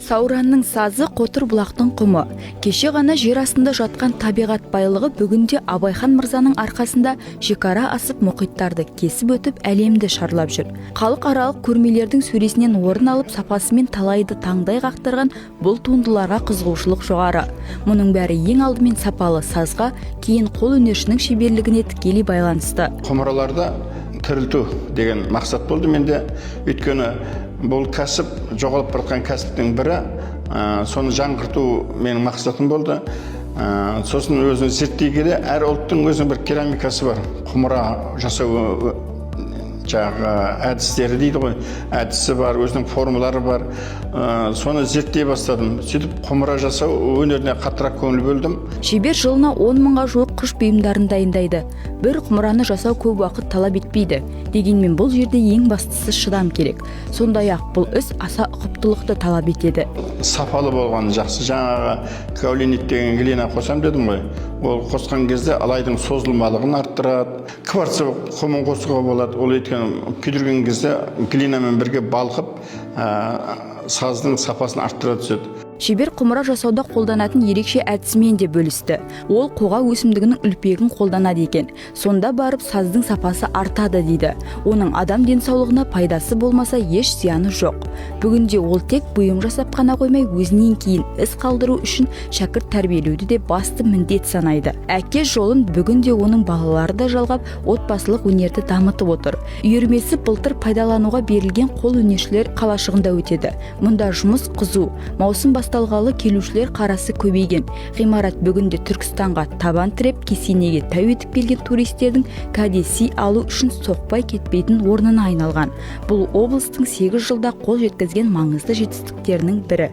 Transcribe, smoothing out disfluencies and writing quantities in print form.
Сауранның сазы Қотыр бұлақтың құмы. Кеше ғана жер астында жатқан табиғат байлығы бүгінде Абайхан мырзаның арқасында шекара асып мұхиттарды кесіп өтіп әлемді шарлап жүр. Халықаралық көрмелердің сөресінен орын алып сапасымен талайды таңдай қақтырған бұл туындыларға қызығушылық жоғары. Мұның бәрі ең алдымен сапалы сазға, кейін қол өнершінің шеберлігіне тікелей байланысты. Құмыраларды тірілту деген мақсат болды менде. Өйткені бұл кәсіп жоғалып бара кәсіптің бірі, соны жаңғырту менің мақсатым болды. Сосын өзін зерттей келе, әр ұлттың өзінің бір керамикасы бар. Құмыра жасау әдістері дейді ғой, әдісі бар, өзінің формалары бар. Соны зерттей бастадым. Сөйтіп құмыра жасау өнеріне қаттырақ көңіл бөлдім. Шебер жылына 10 мыңға жуық қыш бұйымдарын дайындайды. Бір құмыраны жасау көп уақыт талап етпейді. Дегенмен бұл жерде ең бастысы шыдам керек. Сондай-ақ бұл іс аса ұқыптылықты талап етеді. Сапалы болғаны жақсы. Жаңағы каолинит деген глина қосам дедім ғой. Ол қосқан кезде алайдың созылмалығын арттырады. Кварц құмын қосуға болады. Ол өйткені күйдірген кезде глинамен бірге балқып, саздың сапасын арттыра түседі. Шебер құмыра жасауда қолданатын ерекше әдісімен де бөлісті. Ол қоға өсімдігінің үлпегін қолданады екен. Сонда барып саздың сапасы артады дейді. Оның адам денсаулығына пайдасы болмаса еш зияны жоқ. Бүгінде ол тек бұйым жасап қана қоймай, өзінен кейін із қалдыру үшін шәкірт тәрбиелеуді де басты міндет санайды. Әке жолын бүгінде оның балалары да жалғап, отбасылық өнерді дамытып отыр. Үйірмесі былтыр пайдалануға берілген қол өнершілер қалашығында өтеді. Мұнда жұмыс қызу. Маусым басталғалы келушілер қарасы көбейген. Ғимарат бүгінде Түркістанға табан тіреп, кесенеге тәу етіп келген туристердің кәдесый алу үшін соқпай кетпейтін орнына айналған. Бұл облыстың 8 жылда қол жеткізген маңызды жетістіктерінің бірі.